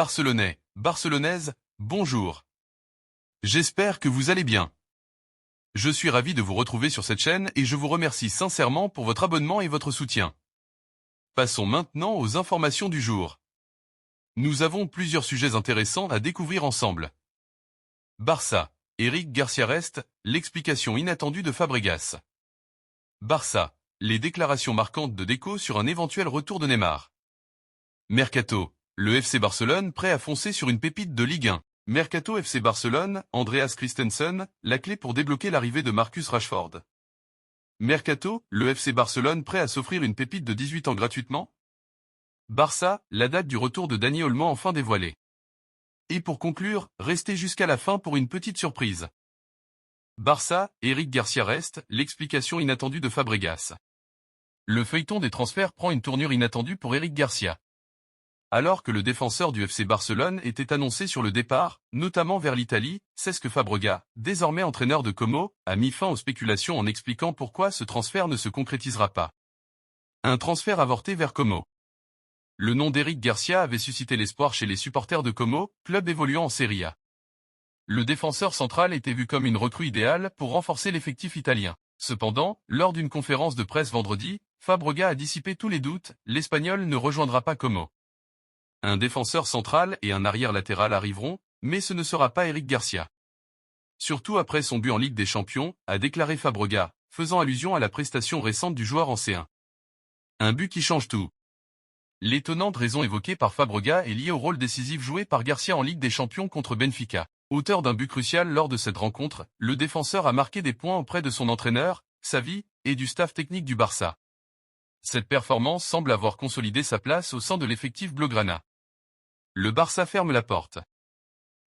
Barcelonais, Barcelonaises, bonjour. J'espère que vous allez bien. Je suis ravi de vous retrouver sur cette chaîne et je vous remercie sincèrement pour votre abonnement et votre soutien. Passons maintenant aux informations du jour. Nous avons plusieurs sujets intéressants à découvrir ensemble. Barça, Eric Garcia reste, l'explication inattendue de Fabregas. Barça, les déclarations marquantes de Deco sur un éventuel retour de Neymar. Mercato, le FC Barcelone prêt à foncer sur une pépite de Ligue 1. Mercato FC Barcelone, Andreas Christensen, la clé pour débloquer l'arrivée de Marcus Rashford. Mercato, le FC Barcelone prêt à s'offrir une pépite de 18 ans gratuitement. Barça, la date du retour de Dani Olmo enfin dévoilée. Et pour conclure, restez jusqu'à la fin pour une petite surprise. Barça, Eric Garcia reste, l'explication inattendue de Fabregas. Le feuilleton des transferts prend une tournure inattendue pour Eric Garcia. Alors que le défenseur du FC Barcelone était annoncé sur le départ, notamment vers l'Italie, c'est ce que Fabregas, désormais entraîneur de Como, a mis fin aux spéculations en expliquant pourquoi ce transfert ne se concrétisera pas. Un transfert avorté vers Como. Le nom d'Eric Garcia avait suscité l'espoir chez les supporters de Como, club évoluant en Serie A. Le défenseur central était vu comme une recrue idéale pour renforcer l'effectif italien. Cependant, lors d'une conférence de presse vendredi, Fabregas a dissipé tous les doutes, l'Espagnol ne rejoindra pas Como. Un défenseur central et un arrière latéral arriveront, mais ce ne sera pas Eric Garcia. Surtout après son but en Ligue des Champions, a déclaré Fabregas, faisant allusion à la prestation récente du joueur en C1. Un but qui change tout. L'étonnante raison évoquée par Fabregas est liée au rôle décisif joué par Garcia en Ligue des Champions contre Benfica. Auteur d'un but crucial lors de cette rencontre, le défenseur a marqué des points auprès de son entraîneur, Xavi, et du staff technique du Barça. Cette performance semble avoir consolidé sa place au sein de l'effectif blaugrana. Le Barça ferme la porte.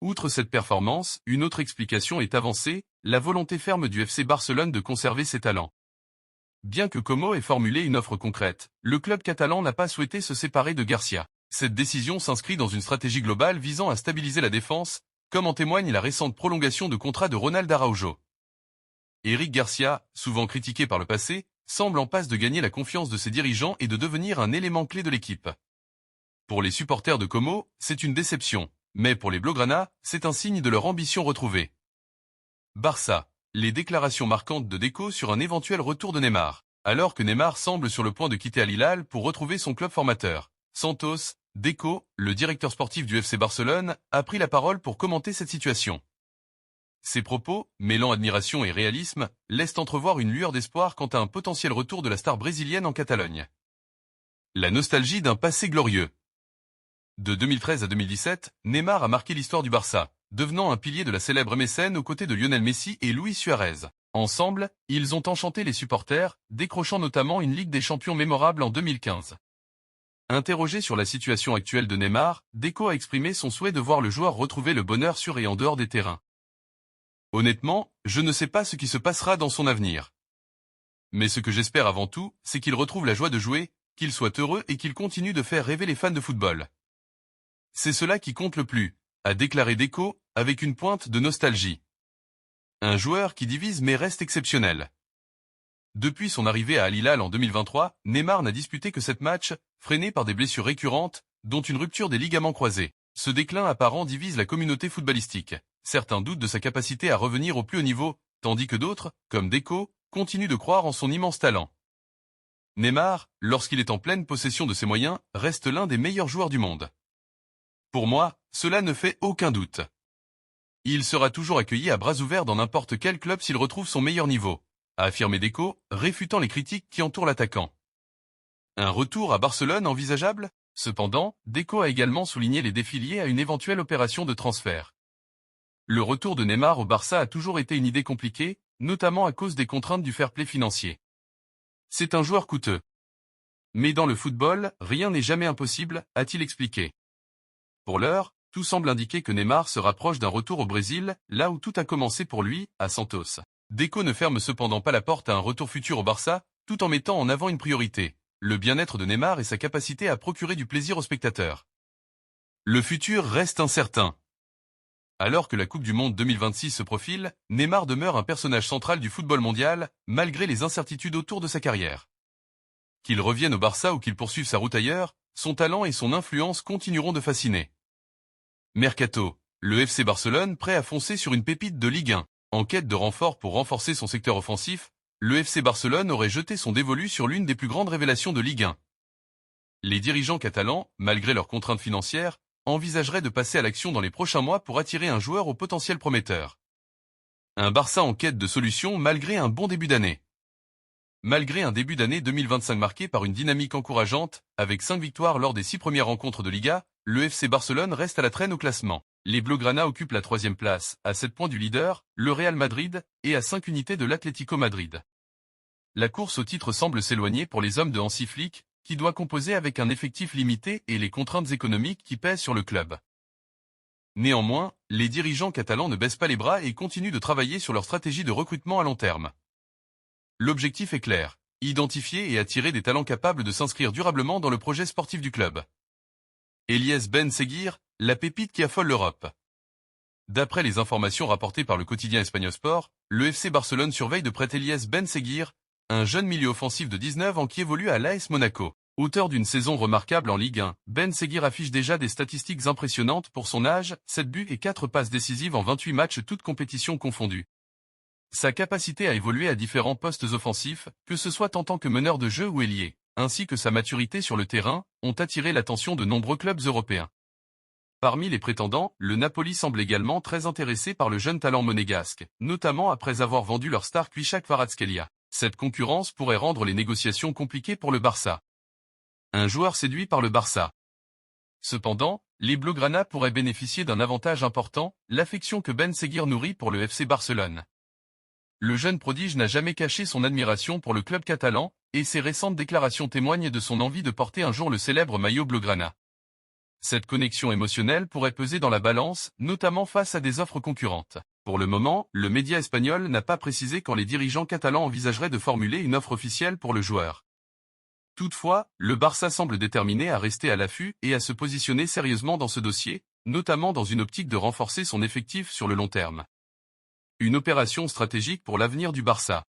Outre cette performance, une autre explication est avancée, la volonté ferme du FC Barcelone de conserver ses talents. Bien que Como ait formulé une offre concrète, le club catalan n'a pas souhaité se séparer de Garcia. Cette décision s'inscrit dans une stratégie globale visant à stabiliser la défense, comme en témoigne la récente prolongation de contrat de Ronald Araujo. Eric Garcia, souvent critiqué par le passé, semble en passe de gagner la confiance de ses dirigeants et de devenir un élément clé de l'équipe. Pour les supporters de Como, c'est une déception, mais pour les blaugrana, c'est un signe de leur ambition retrouvée. Barça, les déclarations marquantes de Deco sur un éventuel retour de Neymar. Alors que Neymar semble sur le point de quitter Al Hilal pour retrouver son club formateur, Santos, Deco, le directeur sportif du FC Barcelone, a pris la parole pour commenter cette situation. Ses propos, mêlant admiration et réalisme, laissent entrevoir une lueur d'espoir quant à un potentiel retour de la star brésilienne en Catalogne. La nostalgie d'un passé glorieux. De 2013 à 2017, Neymar a marqué l'histoire du Barça, devenant un pilier de la célèbre mécène aux côtés de Lionel Messi et Luis Suarez. Ensemble, ils ont enchanté les supporters, décrochant notamment une Ligue des Champions mémorable en 2015. Interrogé sur la situation actuelle de Neymar, Deco a exprimé son souhait de voir le joueur retrouver le bonheur sur et en dehors des terrains. Honnêtement, je ne sais pas ce qui se passera dans son avenir. Mais ce que j'espère avant tout, c'est qu'il retrouve la joie de jouer, qu'il soit heureux et qu'il continue de faire rêver les fans de football. C'est cela qui compte le plus, a déclaré Deco, avec une pointe de nostalgie. Un joueur qui divise mais reste exceptionnel. Depuis son arrivée à Al Hilal en 2023, Neymar n'a disputé que 7 matchs, freiné par des blessures récurrentes, dont une rupture des ligaments croisés. Ce déclin apparent divise la communauté footballistique. Certains doutent de sa capacité à revenir au plus haut niveau, tandis que d'autres, comme Deco, continuent de croire en son immense talent. Neymar, lorsqu'il est en pleine possession de ses moyens, reste l'un des meilleurs joueurs du monde. Pour moi, cela ne fait aucun doute. Il sera toujours accueilli à bras ouverts dans n'importe quel club s'il retrouve son meilleur niveau, a affirmé Deco, réfutant les critiques qui entourent l'attaquant. Un retour à Barcelone envisageable? Cependant, Deco a également souligné les défis liés à une éventuelle opération de transfert. Le retour de Neymar au Barça a toujours été une idée compliquée, notamment à cause des contraintes du fair-play financier. C'est un joueur coûteux. Mais dans le football, rien n'est jamais impossible, a-t-il expliqué. Pour l'heure, tout semble indiquer que Neymar se rapproche d'un retour au Brésil, là où tout a commencé pour lui, à Santos. Deco ne ferme cependant pas la porte à un retour futur au Barça, tout en mettant en avant une priorité, le bien-être de Neymar et sa capacité à procurer du plaisir aux spectateurs. Le futur reste incertain. Alors que la Coupe du Monde 2026 se profile, Neymar demeure un personnage central du football mondial, malgré les incertitudes autour de sa carrière. Qu'il revienne au Barça ou qu'il poursuive sa route ailleurs, son talent et son influence continueront de fasciner. Mercato. Le FC Barcelone prêt à foncer sur une pépite de Ligue 1. En quête de renfort pour renforcer son secteur offensif, le FC Barcelone aurait jeté son dévolu sur l'une des plus grandes révélations de Ligue 1. Les dirigeants catalans, malgré leurs contraintes financières, envisageraient de passer à l'action dans les prochains mois pour attirer un joueur au potentiel prometteur. Un Barça en quête de solutions malgré un bon début d'année. Malgré un début d'année 2025 marqué par une dynamique encourageante, avec 5 victoires lors des 6 premières rencontres de Liga, le FC Barcelone reste à la traîne au classement. Les Blaugrana occupent la 3e place, à 7 points du leader, le Real Madrid, et à 5 unités de l'Atlético Madrid. La course au titre semble s'éloigner pour les hommes de Hansi Flick, qui doit composer avec un effectif limité et les contraintes économiques qui pèsent sur le club. Néanmoins, les dirigeants catalans ne baissent pas les bras et continuent de travailler sur leur stratégie de recrutement à long terme. L'objectif est clair, identifier et attirer des talents capables de s'inscrire durablement dans le projet sportif du club. Elias Ben Seguir, la pépite qui affole l'Europe. D'après les informations rapportées par le quotidien espagnol Sport, le FC Barcelone surveille de près Elias Ben Seguir, un jeune milieu offensif de 19 ans qui évolue à l'AS Monaco. Auteur d'une saison remarquable en Ligue 1, Ben Seguir affiche déjà des statistiques impressionnantes pour son âge, 7 buts et 4 passes décisives en 28 matchs toutes compétitions confondues. Sa capacité à évoluer à différents postes offensifs, que ce soit en tant que meneur de jeu ou ailier, ainsi que sa maturité sur le terrain, ont attiré l'attention de nombreux clubs européens. Parmi les prétendants, le Napoli semble également très intéressé par le jeune talent monégasque, notamment après avoir vendu leur star Kvichak Kvaratskhelia. Cette concurrence pourrait rendre les négociations compliquées pour le Barça. Un joueur séduit par le Barça. Cependant, les Blaugrana pourraient bénéficier d'un avantage important, l'affection que Ben Seguir nourrit pour le FC Barcelone. Le jeune prodige n'a jamais caché son admiration pour le club catalan, et ses récentes déclarations témoignent de son envie de porter un jour le célèbre maillot blaugrana. Cette connexion émotionnelle pourrait peser dans la balance, notamment face à des offres concurrentes. Pour le moment, le média espagnol n'a pas précisé quand les dirigeants catalans envisageraient de formuler une offre officielle pour le joueur. Toutefois, le Barça semble déterminé à rester à l'affût et à se positionner sérieusement dans ce dossier, notamment dans une optique de renforcer son effectif sur le long terme. Une opération stratégique pour l'avenir du Barça.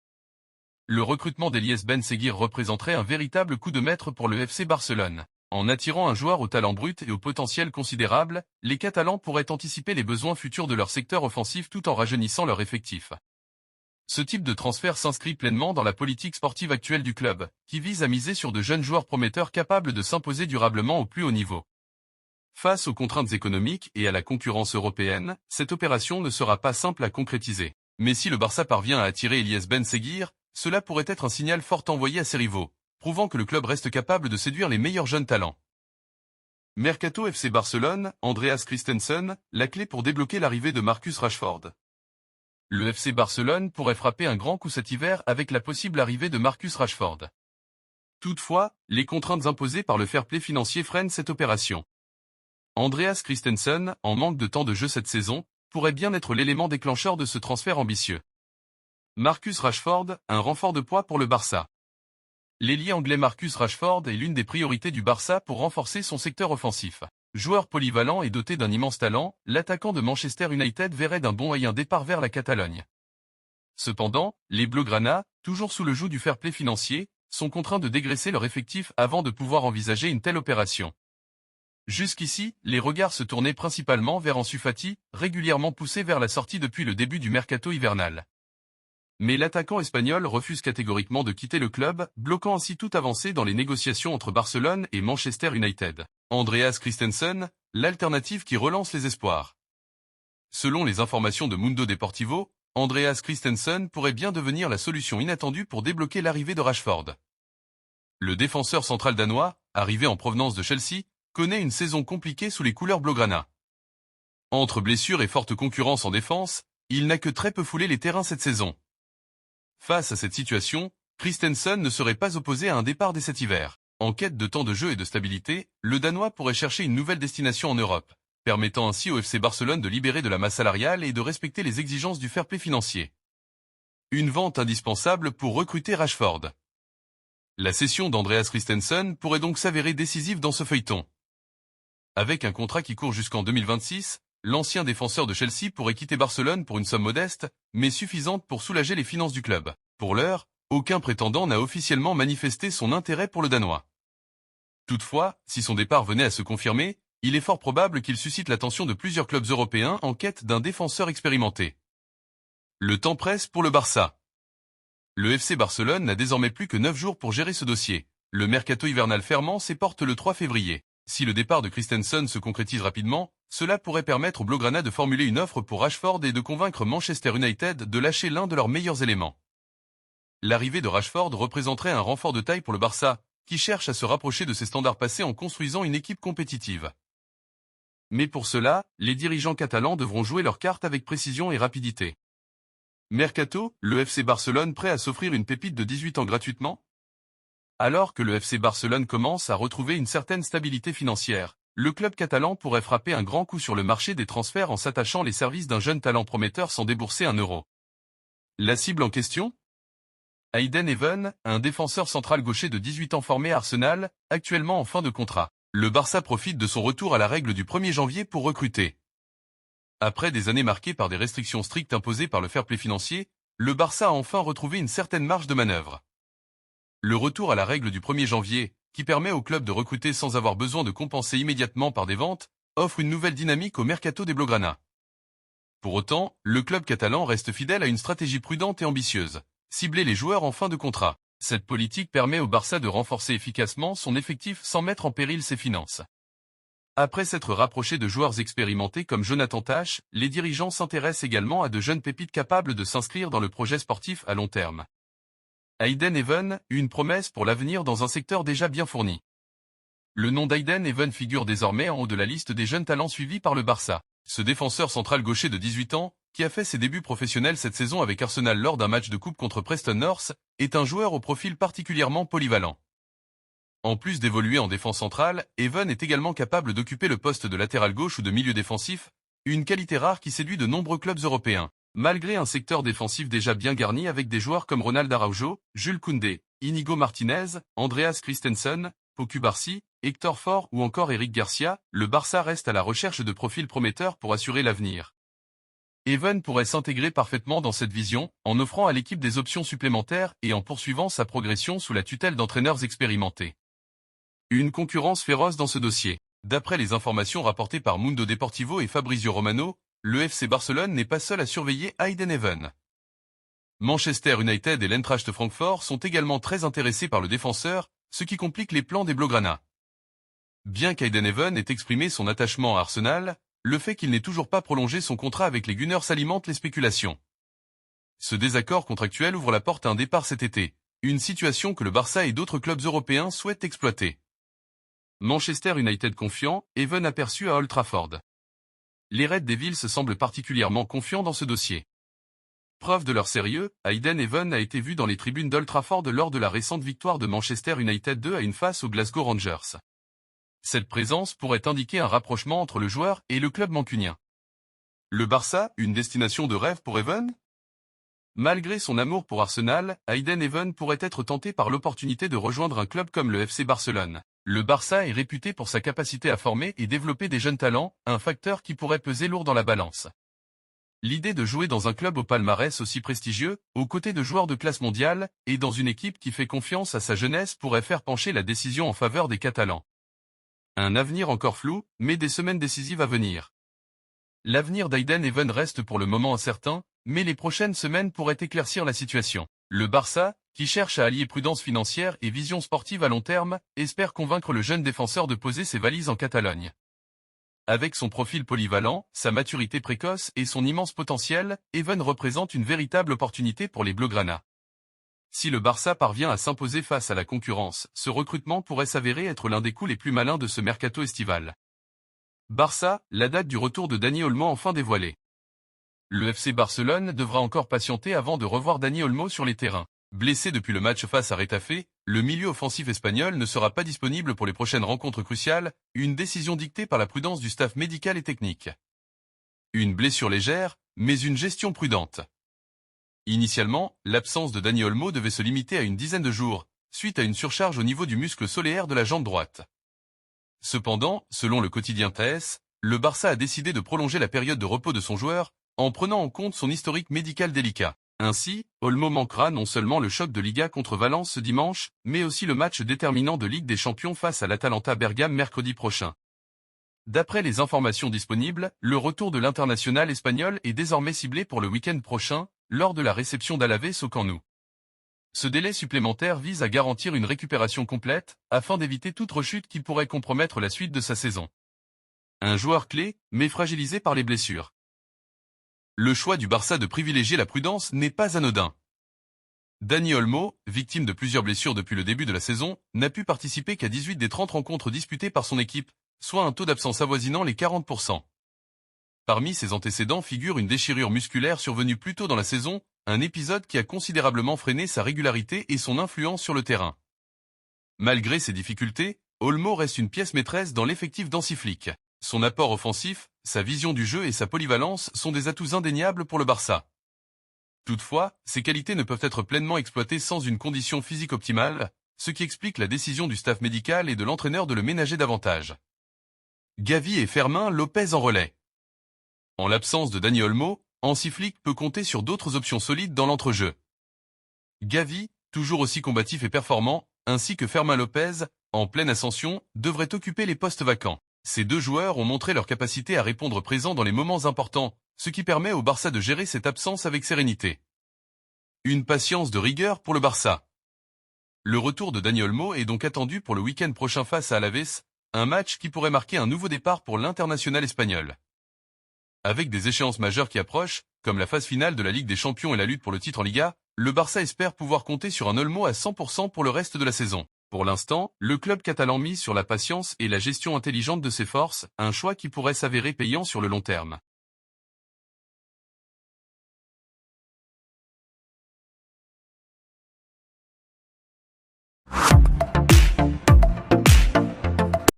Le recrutement d'Elias Ben Seguir représenterait un véritable coup de maître pour le FC Barcelone. En attirant un joueur au talent brut et au potentiel considérable, les Catalans pourraient anticiper les besoins futurs de leur secteur offensif tout en rajeunissant leur effectif. Ce type de transfert s'inscrit pleinement dans la politique sportive actuelle du club, qui vise à miser sur de jeunes joueurs prometteurs capables de s'imposer durablement au plus haut niveau. Face aux contraintes économiques et à la concurrence européenne, cette opération ne sera pas simple à concrétiser. Mais si le Barça parvient à attirer Elias Ben Seguir, cela pourrait être un signal fort envoyé à ses rivaux, prouvant que le club reste capable de séduire les meilleurs jeunes talents. Mercato FC Barcelone, Andreas Christensen, la clé pour débloquer l'arrivée de Marcus Rashford. Le FC Barcelone pourrait frapper un grand coup cet hiver avec la possible arrivée de Marcus Rashford. Toutefois, les contraintes imposées par le fair play financier freinent cette opération. Andreas Christensen, en manque de temps de jeu cette saison, pourrait bien être l'élément déclencheur de ce transfert ambitieux. Marcus Rashford, un renfort de poids pour le Barça. L'ailier anglais Marcus Rashford est l'une des priorités du Barça pour renforcer son secteur offensif. Joueur polyvalent et doté d'un immense talent, l'attaquant de Manchester United verrait d'un bon moyen départ vers la Catalogne. Cependant, les Blaugrana, toujours sous le joug du fair play financier, sont contraints de dégraisser leur effectif avant de pouvoir envisager une telle opération. Jusqu'ici, les regards se tournaient principalement vers Ansu Fati, régulièrement poussé vers la sortie depuis le début du mercato hivernal. Mais l'attaquant espagnol refuse catégoriquement de quitter le club, bloquant ainsi toute avancée dans les négociations entre Barcelone et Manchester United. Andreas Christensen, l'alternative qui relance les espoirs. Selon les informations de Mundo Deportivo, Andreas Christensen pourrait bien devenir la solution inattendue pour débloquer l'arrivée de Rashford. Le défenseur central danois, arrivé en provenance de Chelsea, connaît une saison compliquée sous les couleurs blaugrana. Entre blessures et forte concurrence en défense, il n'a que très peu foulé les terrains cette saison. Face à cette situation, Christensen ne serait pas opposé à un départ dès cet hiver. En quête de temps de jeu et de stabilité, le Danois pourrait chercher une nouvelle destination en Europe, permettant ainsi au FC Barcelone de libérer de la masse salariale et de respecter les exigences du fair play financier. Une vente indispensable pour recruter Rashford. La cession d'Andreas Christensen pourrait donc s'avérer décisive dans ce feuilleton. Avec un contrat qui court jusqu'en 2026, l'ancien défenseur de Chelsea pourrait quitter Barcelone pour une somme modeste, mais suffisante pour soulager les finances du club. Pour l'heure, aucun prétendant n'a officiellement manifesté son intérêt pour le Danois. Toutefois, si son départ venait à se confirmer, il est fort probable qu'il suscite l'attention de plusieurs clubs européens en quête d'un défenseur expérimenté. Le temps presse pour le Barça. Le FC Barcelone n'a désormais plus que 9 jours pour gérer ce dossier. Le mercato hivernal fermant ses portes le 3 février. Si le départ de Christensen se concrétise rapidement, cela pourrait permettre aux Blaugrana de formuler une offre pour Rashford et de convaincre Manchester United de lâcher l'un de leurs meilleurs éléments. L'arrivée de Rashford représenterait un renfort de taille pour le Barça, qui cherche à se rapprocher de ses standards passés en construisant une équipe compétitive. Mais pour cela, les dirigeants catalans devront jouer leurs cartes avec précision et rapidité. Mercato, le FC Barcelone prêt à s'offrir une pépite de 18 ans gratuitement? Alors que le FC Barcelone commence à retrouver une certaine stabilité financière, le club catalan pourrait frapper un grand coup sur le marché des transferts en s'attachant les services d'un jeune talent prometteur sans débourser un euro. La cible en question? Aiden Even, un défenseur central gaucher de 18 ans formé à Arsenal, actuellement en fin de contrat. Le Barça profite de son retour à la règle du 1er janvier pour recruter. Après des années marquées par des restrictions strictes imposées par le fair-play financier, le Barça a enfin retrouvé une certaine marge de manœuvre. Le retour à la règle du 1er janvier, qui permet au club de recruter sans avoir besoin de compenser immédiatement par des ventes, offre une nouvelle dynamique au mercato des Blaugrana. Pour autant, le club catalan reste fidèle à une stratégie prudente et ambitieuse. Cibler les joueurs en fin de contrat. Cette politique permet au Barça de renforcer efficacement son effectif sans mettre en péril ses finances. Après s'être rapproché de joueurs expérimentés comme Jonathan Tah, les dirigeants s'intéressent également à de jeunes pépites capables de s'inscrire dans le projet sportif à long terme. Aiden Even, une promesse pour l'avenir dans un secteur déjà bien fourni. Le nom d'Aiden Even figure désormais en haut de la liste des jeunes talents suivis par le Barça. Ce défenseur central gaucher de 18 ans, qui a fait ses débuts professionnels cette saison avec Arsenal lors d'un match de coupe contre Preston North, est un joueur au profil particulièrement polyvalent. En plus d'évoluer en défense centrale, Even est également capable d'occuper le poste de latéral gauche ou de milieu défensif, une qualité rare qui séduit de nombreux clubs européens. Malgré un secteur défensif déjà bien garni avec des joueurs comme Ronald Araujo, Jules Koundé, Inigo Martinez, Andreas Christensen, Pau Cubarsí, Hector Ford ou encore Eric Garcia, le Barça reste à la recherche de profils prometteurs pour assurer l'avenir. Even pourrait s'intégrer parfaitement dans cette vision, en offrant à l'équipe des options supplémentaires et en poursuivant sa progression sous la tutelle d'entraîneurs expérimentés. Une concurrence féroce dans ce dossier. D'après les informations rapportées par Mundo Deportivo et Fabrizio Romano, le FC Barcelone n'est pas seul à surveiller Aiden Even. Manchester United et l'Eintracht Francfort sont également très intéressés par le défenseur, ce qui complique les plans des Blaugrana. Bien qu'Aiden Even ait exprimé son attachement à Arsenal, le fait qu'il n'ait toujours pas prolongé son contrat avec les Gunners alimente les spéculations. Ce désaccord contractuel ouvre la porte à un départ cet été, une situation que le Barça et d'autres clubs européens souhaitent exploiter. Manchester United confiant, Even aperçu à Old Trafford. Les Red Devils semblent particulièrement confiants dans ce dossier. Preuve de leur sérieux, Aiden Even a été vu dans les tribunes d'Old Trafford lors de la récente victoire de Manchester United 2-1 face aux Glasgow Rangers. Cette présence pourrait indiquer un rapprochement entre le joueur et le club mancunien. Le Barça, une destination de rêve pour Even? Malgré son amour pour Arsenal, Aiden Even pourrait être tenté par l'opportunité de rejoindre un club comme le FC Barcelone. Le Barça est réputé pour sa capacité à former et développer des jeunes talents, un facteur qui pourrait peser lourd dans la balance. L'idée de jouer dans un club au palmarès aussi prestigieux, aux côtés de joueurs de classe mondiale, et dans une équipe qui fait confiance à sa jeunesse pourrait faire pencher la décision en faveur des Catalans. Un avenir encore flou, mais des semaines décisives à venir. L'avenir d'Aiden Even reste pour le moment incertain, mais les prochaines semaines pourraient éclaircir la situation. Le Barça, qui cherche à allier prudence financière et vision sportive à long terme, espère convaincre le jeune défenseur de poser ses valises en Catalogne. Avec son profil polyvalent, sa maturité précoce et son immense potentiel, Even représente une véritable opportunité pour les Blaugrana. Si le Barça parvient à s'imposer face à la concurrence, ce recrutement pourrait s'avérer être l'un des coups les plus malins de ce mercato estival. Barça, la date du retour de Dani Olmo enfin dévoilée. Le FC Barcelone devra encore patienter avant de revoir Dani Olmo sur les terrains. Blessé depuis le match face à Retafe, le milieu offensif espagnol ne sera pas disponible pour les prochaines rencontres cruciales, une décision dictée par la prudence du staff médical et technique. Une blessure légère, mais une gestion prudente. Initialement, l'absence de Dani Olmo devait se limiter à une dizaine de jours, suite à une surcharge au niveau du muscle solaire de la jambe droite. Cependant, selon le quotidien TAS, le Barça a décidé de prolonger la période de repos de son joueur, en prenant en compte son historique médical délicat. Ainsi, Olmo manquera non seulement le choc de Liga contre Valence ce dimanche, mais aussi le match déterminant de Ligue des Champions face à l'Atalanta Bergame mercredi prochain. D'après les informations disponibles, le retour de l'international espagnol est désormais ciblé pour le week-end prochain, lors de la réception d'Alaves au Camp Nou. Ce délai supplémentaire vise à garantir une récupération complète, afin d'éviter toute rechute qui pourrait compromettre la suite de sa saison. Un joueur clé, mais fragilisé par les blessures. Le choix du Barça de privilégier la prudence n'est pas anodin. Dani Olmo, victime de plusieurs blessures depuis le début de la saison, n'a pu participer qu'à 18 des 30 rencontres disputées par son équipe, soit un taux d'absence avoisinant les 40%. Parmi ses antécédents figure une déchirure musculaire survenue plus tôt dans la saison, un épisode qui a considérablement freiné sa régularité et son influence sur le terrain. Malgré ces difficultés, Olmo reste une pièce maîtresse dans l'effectif d'Hansi. Son apport offensif, sa vision du jeu et sa polyvalence sont des atouts indéniables pour le Barça. Toutefois, ces qualités ne peuvent être pleinement exploitées sans une condition physique optimale, ce qui explique la décision du staff médical et de l'entraîneur de le ménager davantage. Gavi et Fermin Lopez en relais. En l'absence de Dani Olmo, Hansi Flick peut compter sur d'autres options solides dans l'entrejeu. Gavi, toujours aussi combatif et performant, ainsi que Fermin Lopez, en pleine ascension, devraient occuper les postes vacants. Ces deux joueurs ont montré leur capacité à répondre présent dans les moments importants, ce qui permet au Barça de gérer cette absence avec sérénité. Une patience de rigueur pour le Barça. Le retour de Dani Olmo est donc attendu pour le week-end prochain face à Alaves, un match qui pourrait marquer un nouveau départ pour l'international espagnol. Avec des échéances majeures qui approchent, comme la phase finale de la Ligue des Champions et la lutte pour le titre en Liga, le Barça espère pouvoir compter sur un Olmo à 100% pour le reste de la saison. Pour l'instant, le club catalan mise sur la patience et la gestion intelligente de ses forces, un choix qui pourrait s'avérer payant sur le long terme.